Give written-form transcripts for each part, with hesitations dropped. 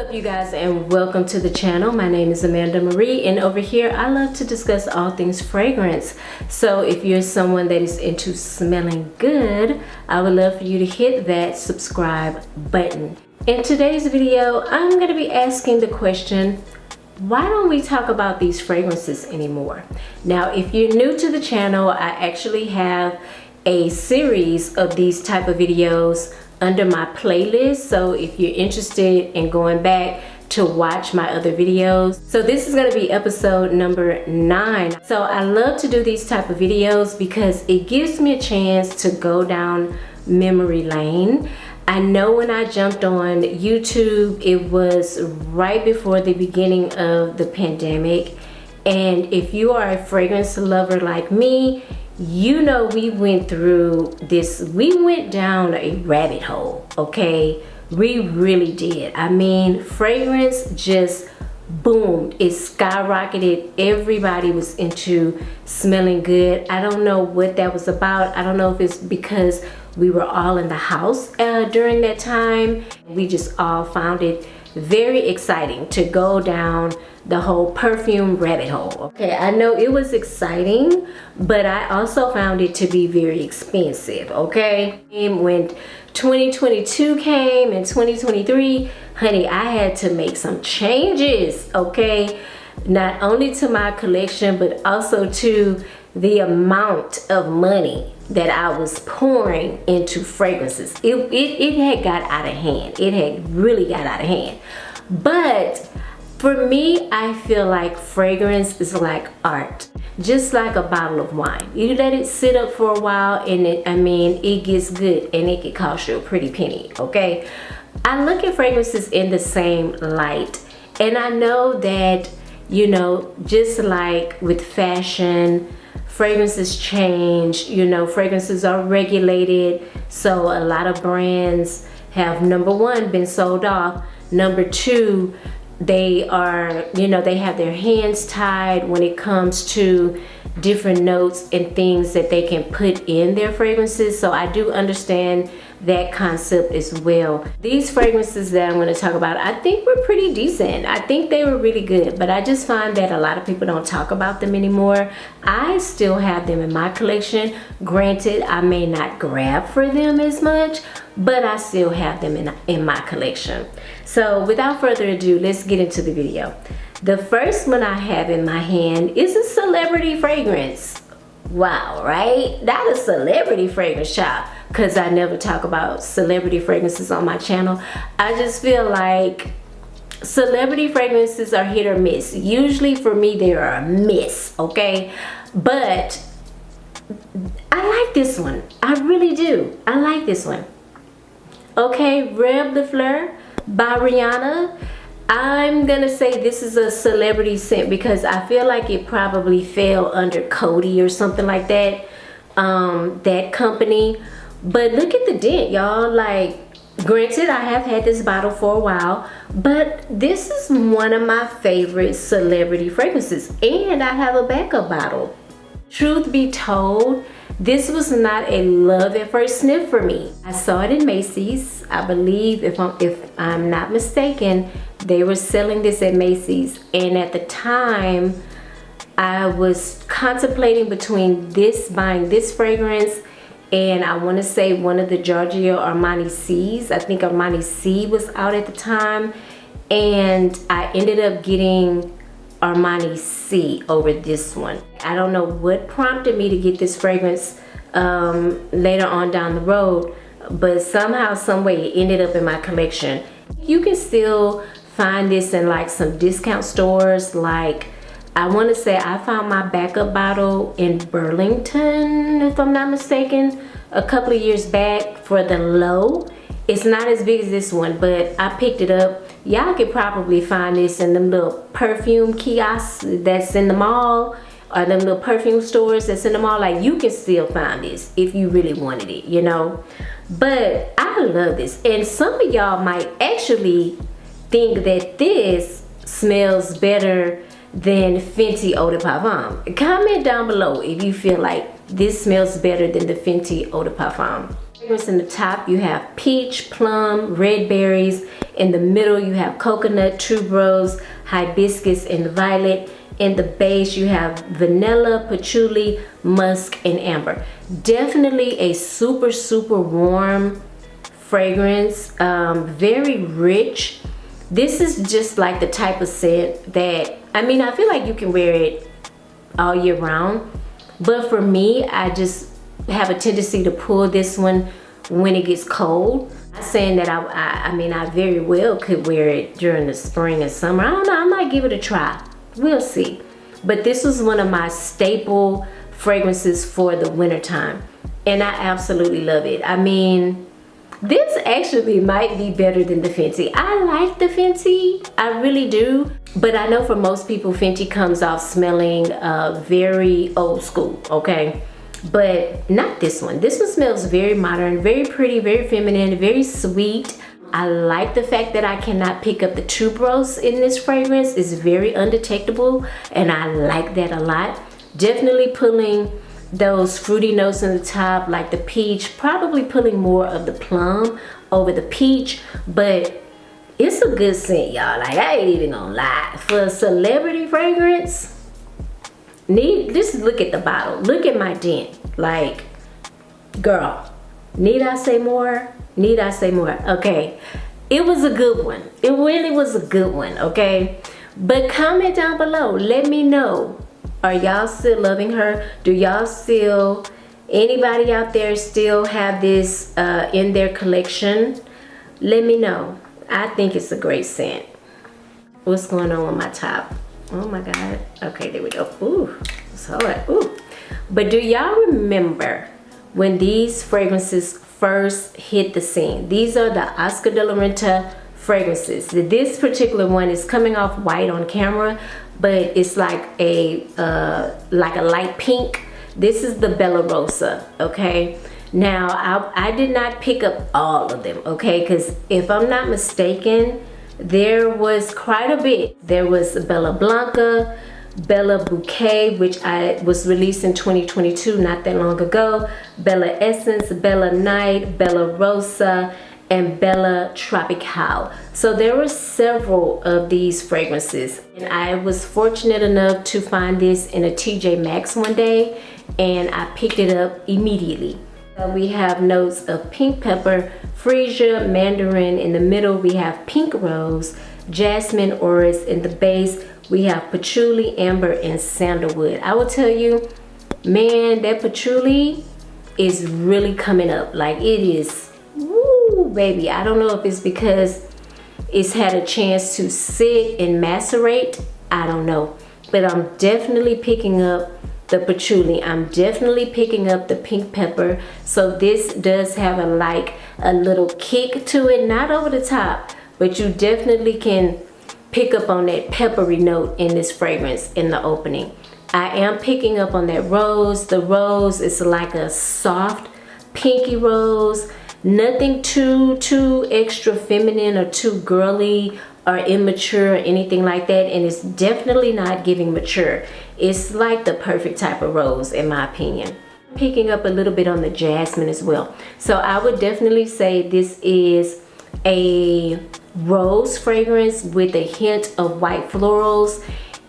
up, you guys, and welcome to the channel. My name is Amanda Marie, and over here I love to discuss all things fragrance. So if you're someone that is into smelling good, I would love for you to hit that subscribe button. In today's video, I'm going to be asking the question, why don't we talk about these fragrances anymore? Now, if you're new to the channel, I actually have a series of these type of videos under my playlist, so if you're interested in going back to watch my other videos. So this is going to be episode number 9. So I love to do these type of videos because it gives me a chance to go down memory lane. I know when I jumped on YouTube, it was right before the beginning of the pandemic, and if you are a fragrance lover like me, you know we went through this. We went down a rabbit hole, okay? We really did. I mean, fragrance just boomed. It skyrocketed. Everybody was into smelling good. I don't know what that was about. I don't know if it's because we were all in the house during that time. We just all found it very exciting to go down the whole perfume rabbit hole. Okay, I know it was exciting, but I also found it to be very expensive, okay? And when 2022 came and 2023, honey, I had to make some changes, okay? Not only to my collection, but also to the amount of money that I was pouring into fragrances. It had got out of hand. It had really got out of hand. But for me, I feel like fragrance is like art, just like a bottle of wine. You let it sit up for a while and it gets good, and it could cost you a pretty penny, okay? I look at fragrances in the same light, and I know that, you know, just like with fashion, fragrances change, you know, fragrances are regulated. So a lot of brands have, number one, been sold off. Number two, they are, you know, they have their hands tied when it comes to different notes and things that they can put in their fragrances. So I do understand that concept as well. These fragrances that I'm going to talk about, I think were pretty decent. I think they were really good, but I just find that a lot of people don't talk about them anymore. I still have them in my collection. Granted, I may not grab for them as much, but I still have them in my collection. So without further ado, let's get into the video. The first one I have in my hand is a celebrity fragrance. Wow, right? Not a celebrity fragrance, child, because I never talk about celebrity fragrances on my channel. I just feel like celebrity fragrances are hit or miss. Usually for me, they are a miss, okay? But I like this one. I really do. I like this one. Okay, Reb'l Fleur by Rihanna. I'm gonna say this is a celebrity scent because I feel like it probably fell under Coty or something like that, that company. But look at the dent, y'all. Like, granted, I have had this bottle for a while, but this is one of my favorite celebrity fragrances, and I have a backup bottle. Truth be told, this was not a love at first sniff for me. I saw it in Macy's. I believe, if I'm not mistaken, they were selling this at Macy's. And at the time, I was contemplating between buying this fragrance, and I want to say one of the Giorgio Armani C's. I think Armani C was out at the time. And I ended up getting Armani C over this one. I don't know what prompted me to get this fragrance later on down the road, but somehow, some way, it ended up in my collection. You can still find this in like some discount stores. Like, I want to say I found my backup bottle in Burlington, if I'm not mistaken, a couple of years back for the low. It's not as big as this one, but I picked it up. Y'all could probably find this in them little perfume kiosks that's in the mall, or them little perfume stores that's in the mall. Like, you can still find this if you really wanted it, you know. But I love this, and some of y'all might actually think that this smells better than Fenty Eau de Parfum. Comment down below if you feel like this smells better than the Fenty Eau de Parfum. In the top you have peach, plum, red berries. In the middle you have coconut, tuberose, hibiscus, and violet. In the base you have vanilla, patchouli, musk, and amber. Definitely a super, super warm fragrance, very rich. This is just like the type of scent that, I mean, I feel like you can wear it all year round, but for me, I just have a tendency to pull this one when it gets cold. I'm saying that I mean, I very well could wear it during the spring and summer. I don't know, I might give it a try. We'll see. But this was one of my staple fragrances for the winter time, and I absolutely love it. I mean, this actually might be better than the Fenty. I like the Fenty, I really do. But I know for most people, Fenty comes off smelling very old school, okay? But not this one. This one smells very modern, very pretty, very feminine, very sweet. I like the fact that I cannot pick up the tuberose in this fragrance. It's very undetectable, and I like that a lot. Definitely pulling those fruity notes in the top, like the peach, probably pulling more of the plum over the peach, but it's a good scent, y'all. Like, I ain't even gonna lie. For a celebrity fragrance, just look at the bottle. Look at my dent. Like, girl, need I say more? Need I say more? Okay, it was a good one. It really was a good one, okay? But comment down below. Let me know. Are y'all still loving her? Do y'all still, anybody out there still have this in their collection? Let me know. I think it's a great scent. What's going on with my top? Oh my God. Okay, there we go. Ooh, it's hard. Ooh. But do y'all remember when these fragrances first hit the scene? These are the Oscar de la Renta fragrances. This particular one is coming off white on camera, but it's like a light pink. This is the Bella Rosa, okay? Now, I did not pick up all of them, okay? Because if I'm not mistaken, there was quite a bit. There was Bella Blanca, Bella Bouquet, which was released in 2022, not that long ago, Bella Essence, Bella Night, Bella Rosa, and Bella Tropical. So there were several of these fragrances, and I was fortunate enough to find this in a TJ Maxx one day, and I picked it up immediately. So we have notes of pink pepper, freesia, mandarin. In the middle we have pink rose, jasmine, orris. In the base we have patchouli, amber, and sandalwood. I will tell you, man, that patchouli is really coming up. Like, it is, woo, baby. I don't know if it's because it's had a chance to sit and macerate. I don't know. But I'm definitely picking up the patchouli. I'm definitely picking up the pink pepper. So this does have a little kick to it. Not over the top, but you definitely can pick up on that peppery note in this fragrance in the opening. I am picking up on that rose. The rose is like a soft pinky rose. Nothing too extra feminine or too girly or immature or anything like that, and it's definitely not giving mature. It's like the perfect type of rose, in my opinion. Picking up a little bit on the jasmine as well. So I would definitely say this is a rose fragrance with a hint of white florals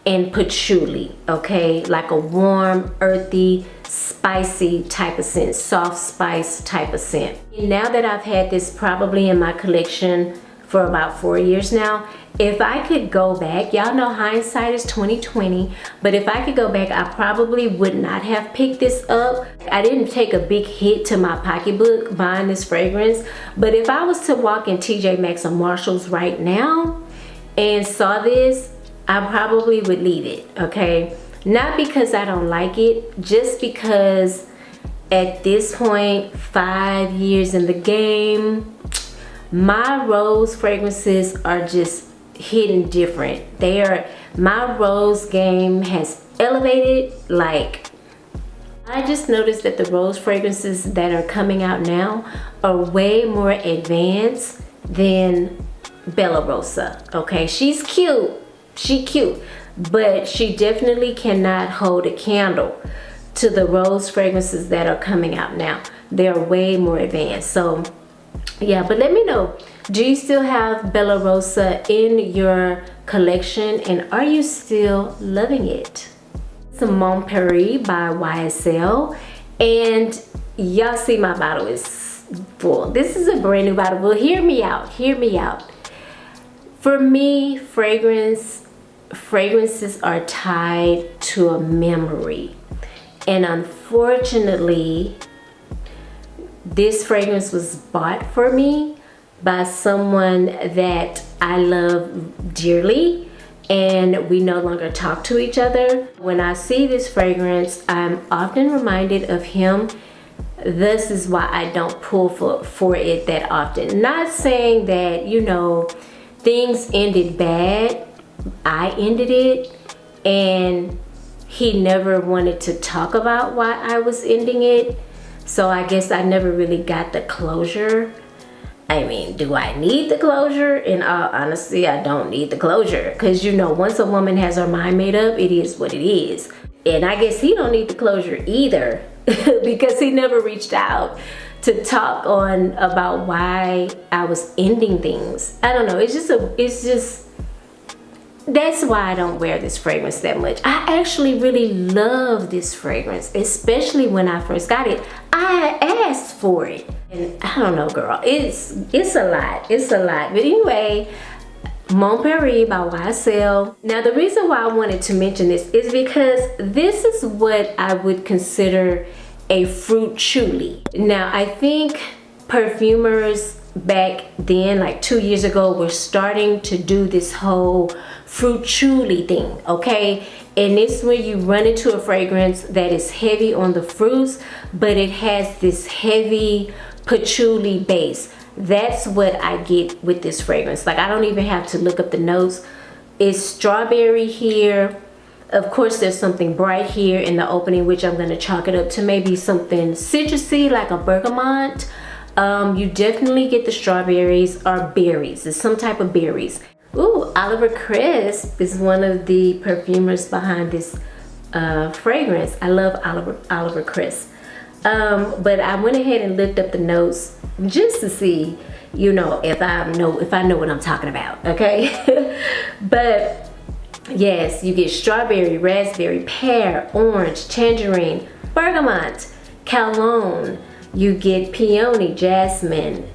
and patchouli, okay? Like a warm, earthy, spicy type of scent, soft spice type of scent. Now that I've had this probably in my collection for about 4 years now, if I could go back, y'all know hindsight is 20/20, but if I could go back, I probably would not have picked this up. I didn't take a big hit to my pocketbook buying this fragrance, but if I was to walk in TJ Maxx or Marshalls right now and saw this, I probably would leave it, okay? Not because I don't like it, just because at this point, 5 years in the game, my rose fragrances are just hitting different. My rose game has elevated. Like, I just noticed that the rose fragrances that are coming out now are way more advanced than Bella Rosa, okay? She's cute, but she definitely cannot hold a candle to the rose fragrances that are coming out now. They're way more advanced. So yeah, but let me know, do you still have Bella Rosa in your collection, and are you still loving it? Some Mon Paris by YSL, and y'all see my bottle is full. This is a brand new bottle. Well, hear me out, hear me out. For me, fragrances are tied to a memory, and unfortunately this fragrance was bought for me by someone that I love dearly, and we no longer talk to each other. When I see this fragrance, I'm often reminded of him. This is why I don't pull for it that often. Not saying that, you know, things ended bad. I ended it, and he never wanted to talk about why I was ending it. So I guess I never really got the closure. I mean, do I need the closure? In all honesty, I don't need the closure. Because, you know, once a woman has her mind made up, it is what it is. And I guess he don't need the closure either because he never reached out to talk on about why I was ending things. I don't know. It's just, that's why I don't wear this fragrance that much. I actually really love this fragrance, especially when I first got it. I asked for it, and I don't know, girl, it's a lot, it's a lot. But anyway, Mon Paris by YSL. Now, the reason why I wanted to mention this is because this is what I would consider a fruit chuli. Now, I think perfumers back then, like 2 years ago, were starting to do this whole fruit chuli thing, okay? And it's when you run into a fragrance that is heavy on the fruits, but it has this heavy patchouli base. That's what I get with this fragrance. Like, I don't even have to look up the notes. It's strawberry here. Of course, there's something bright here in the opening, which I'm gonna chalk it up to maybe something citrusy, like a bergamot. You definitely get the strawberries or berries. It's some type of berries. Ooh, Oliver Crisp is one of the perfumers behind this fragrance. I love Oliver Crisp. But I went ahead and looked up the notes just to see, you know, if I know what I'm talking about, okay? But yes, you get strawberry, raspberry, pear, orange, tangerine, bergamot, cologne. You get peony, jasmine,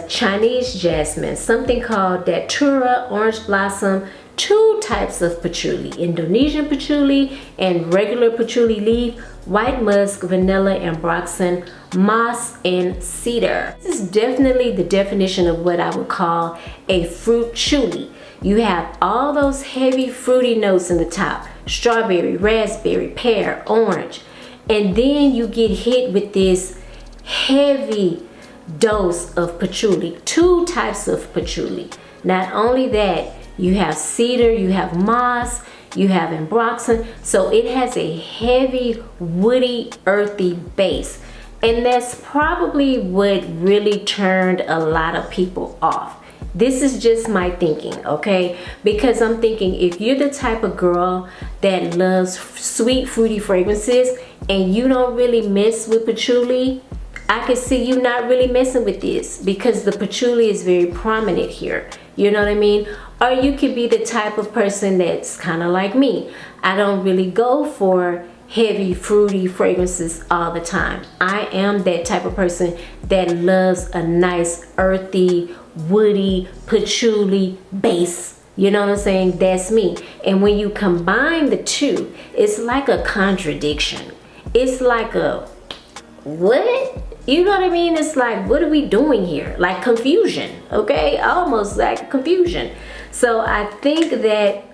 Chinese jasmine, something called datura, orange blossom, 2 types of patchouli, Indonesian patchouli and regular patchouli leaf, white musk, vanilla, ambroxan, moss, and cedar. This is definitely the definition of what I would call a fruit chuli. You have all those heavy fruity notes in the top, strawberry, raspberry, pear, orange, and then you get hit with this heavy dose of patchouli, 2 types of patchouli. Not only that, you have cedar, you have moss, you have ambroxan, so it has a heavy, woody, earthy base. And that's probably what really turned a lot of people off. This is just my thinking, okay? Because I'm thinking, if you're the type of girl that loves sweet, fruity fragrances and you don't really mess with patchouli, I can see you not really messing with this because the patchouli is very prominent here. You know what I mean? Or you could be the type of person that's kind of like me. I don't really go for heavy, fruity fragrances all the time. I am that type of person that loves a nice, earthy, woody, patchouli base. You know what I'm saying? That's me. And when you combine the two, it's like a contradiction. It's like a, what? You know what I mean? It's like, what are we doing here? Like confusion, okay? Almost like confusion. So I think that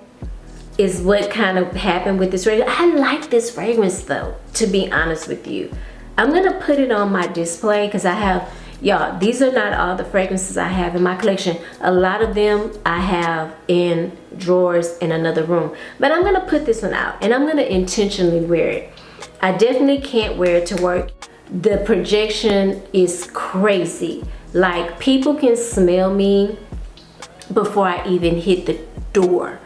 is what kind of happened with this fragrance. I like this fragrance though, to be honest with you. I'm gonna put it on my display because I have, y'all, these are not all the fragrances I have in my collection. A lot of them I have in drawers in another room. But I'm gonna put this one out and I'm gonna intentionally wear it. I definitely can't wear it to work. The projection is crazy. Like, people can smell me before I even hit the door.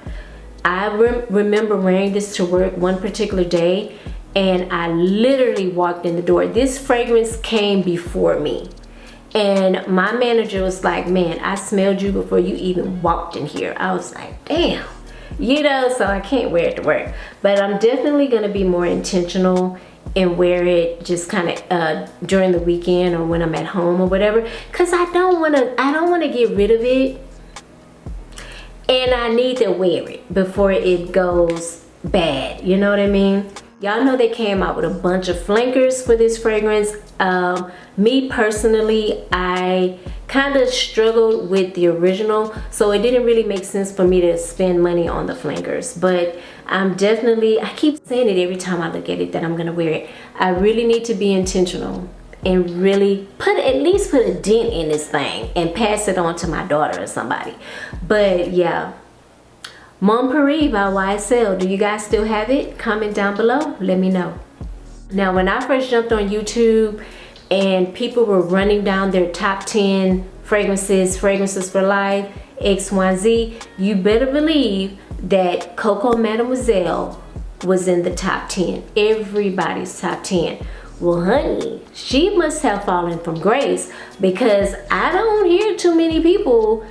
I remember wearing this to work one particular day, and I literally walked in the door. This fragrance came before me, and my manager was like, man, I smelled you before you even walked in here. I was like, damn, you know, so I can't wear it to work, but I'm definitely going to be more intentional and wear it just kind of during the weekend or when I'm at home or whatever, because I don't want to get rid of it, and I need to wear it before it goes bad, you know what I mean? Y'all know they came out with a bunch of flankers for this fragrance. Me personally, I kind of struggled with the original, so it didn't really make sense for me to spend money on the flankers. But I'm definitely, I keep saying it every time I look at it that I'm gonna wear it. I really need to be intentional and really at least put a dent in this thing and pass it on to my daughter or somebody. But yeah, Mon Paris by YSL. Do you guys still have it? Comment down below, let me know. Now, when I first jumped on YouTube and people were running down their top 10 fragrances for life, XYZ, you better believe that Coco Mademoiselle was in the top 10, everybody's top 10. Well, honey, she must have fallen from grace, because I don't hear too many people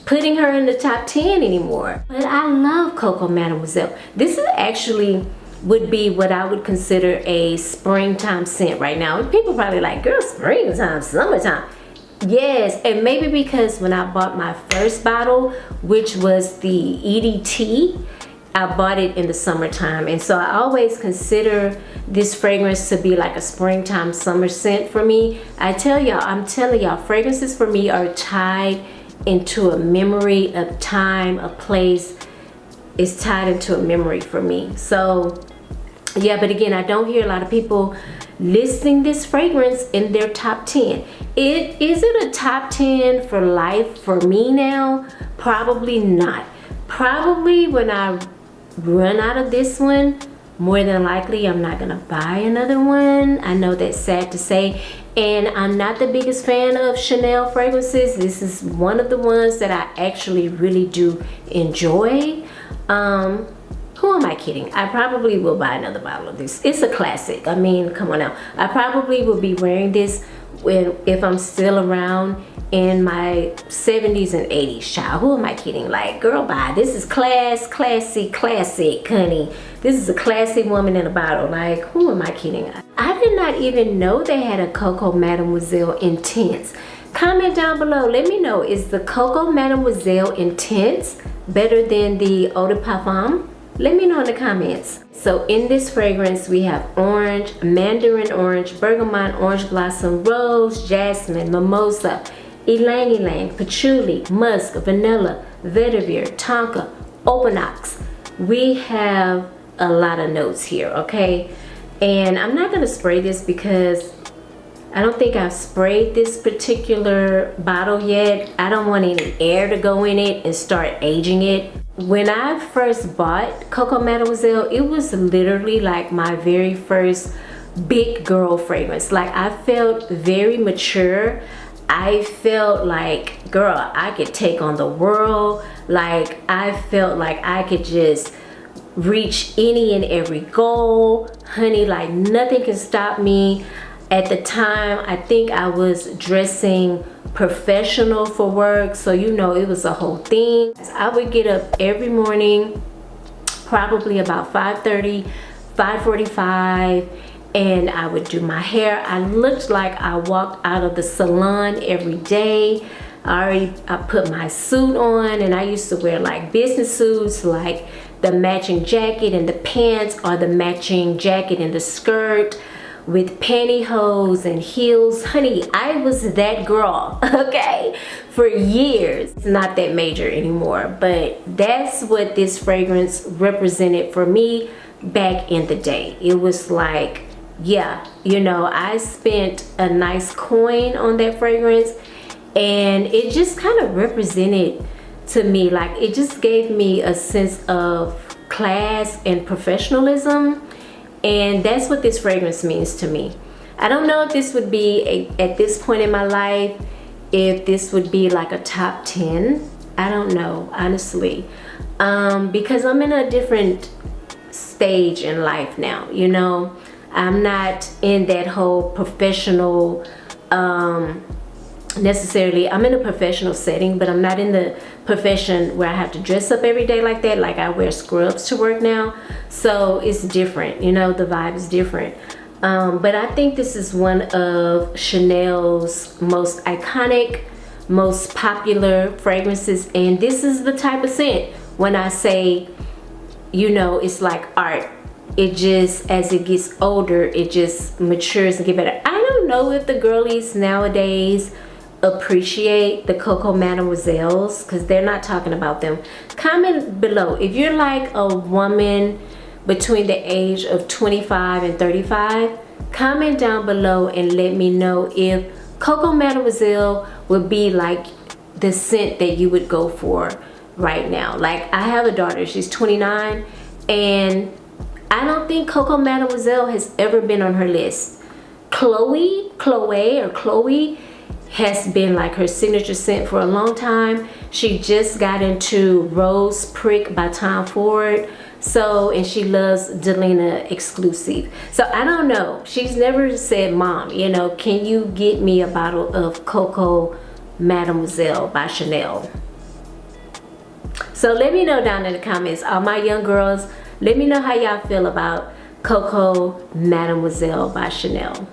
putting her in the top 10 anymore. But I love Coco Mademoiselle. This is actually would be what I would consider a springtime scent right now. People probably like, girl, springtime, summertime. Yes, and maybe because when I bought my first bottle, which was the EDT, I bought it in the summertime, and so I always consider this fragrance to be like a springtime summer scent for me. I'm telling y'all, fragrances for me are tied into a memory, a time, a place. It's tied into a memory for me. So yeah, but again, I don't hear a lot of people listing this fragrance in their top 10. Is it a top 10 for life for me now? Probably not. Probably when I run out of this one, more than likely I'm not gonna buy another one. I know that's sad to say, and I'm not the biggest fan of Chanel fragrances. This is one of the ones that I actually really do enjoy. Who am I kidding? I probably will buy another bottle of this. It's a classic. I mean, come on now. I probably will be wearing this if I'm still around in my 70s and 80s, child. Who am I kidding? Like, girl, bye. This is classic, honey. This is a classy woman in a bottle. Like, who am I kidding? I did not even know they had a Coco Mademoiselle Intense. Comment down below. Let me know, is the Coco Mademoiselle Intense better than the Eau de Parfum? Let me know in the comments. So in this fragrance, we have orange, mandarin orange, bergamot, orange blossom, rose, jasmine, mimosa, ylang ylang, patchouli, musk, vanilla, vetiver, tonka, openox. We have a lot of notes here, okay? And I'm not gonna spray this because I don't think I've sprayed this particular bottle yet. I don't want any air to go in it and start aging it. When I first bought Coco Mademoiselle, it was literally like my very first big girl fragrance. Like, I felt very mature. I felt like, girl, I could take on the world. Like, I felt like I could just reach any and every goal. Honey, like, nothing can stop me. At the time, I think I was dressing professional for work, so you know, it was a whole thing. I would get up every morning, probably about 5:30, 5:45, and I would do my hair. I looked like I walked out of the salon every day. I put my suit on, and I used to wear like business suits, like the matching jacket and the pants, or the matching jacket and the skirt with pantyhose and heels. Honey, I was that girl, okay, for years. It's not that major anymore, but that's what this fragrance represented for me back in the day. It was like, yeah, you know, I spent a nice coin on that fragrance, and it just kind of represented to me, like, it just gave me a sense of class and professionalism. And that's what this fragrance means to me. I don't know if this would be, at this point in my life, if this would be like a top 10. I don't know, honestly. Because I'm in a different stage in life now, you know. I'm not in that whole professional necessarily. I'm in a professional setting, but I'm not in the profession where I have to dress up every day like that. Like I wear scrubs to work now, so it's different, you know. The vibe is different. But I think this is one of Chanel's most iconic, most popular fragrances, and this is the type of scent, when I say, you know, it's like art. It just, as it gets older, it just matures and get better. I don't know if the girlies nowadays appreciate the Coco Mademoiselles, because they're not talking about them. Comment below if you're like a woman between the age of 25 and 35. Comment down below and let me know if Coco Mademoiselle would be like the scent that you would go for right now. Like, I have a daughter, she's 29, and I don't think Coco Mademoiselle has ever been on her list. Chloe has been like her signature scent for a long time. She just got into Rose Prick by Tom Ford. So, and she loves Dela exclusive. So I don't know. She's never said, Mom, you know, can you get me a bottle of Coco Mademoiselle by Chanel? So let me know down in the comments, all my young girls, let me know how y'all feel about Coco Mademoiselle by Chanel.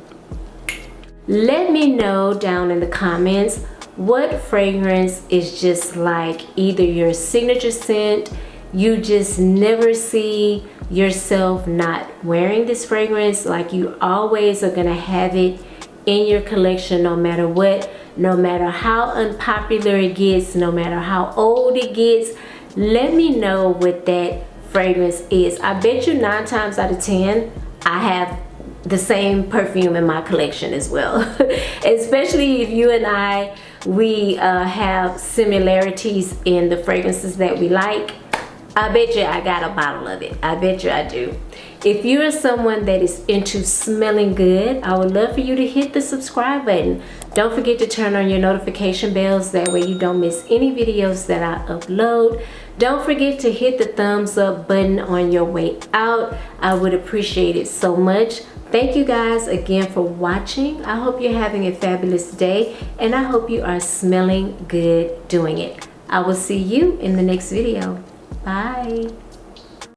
Let me know down in the comments what fragrance is just like either your signature scent, you just never see yourself not wearing this fragrance, like you always are gonna have it in your collection no matter what, no matter how unpopular it gets, no matter how old it gets. Let me know what that fragrance is. I bet you 9 times out of 10 I have the same perfume in my collection as well. Especially if you and we have similarities in the fragrances that we like. I bet you I got a bottle of it. I bet you I do. If you're someone that is into smelling good, I would love for you to hit the subscribe button. Don't forget to turn on your notification bells. That way you don't miss any videos that I upload. Don't forget to hit the thumbs up button on your way out. I would appreciate it so much. Thank you guys again for watching. I hope you're having a fabulous day, and I hope you are smelling good doing it. I will see you in the next video. Bye.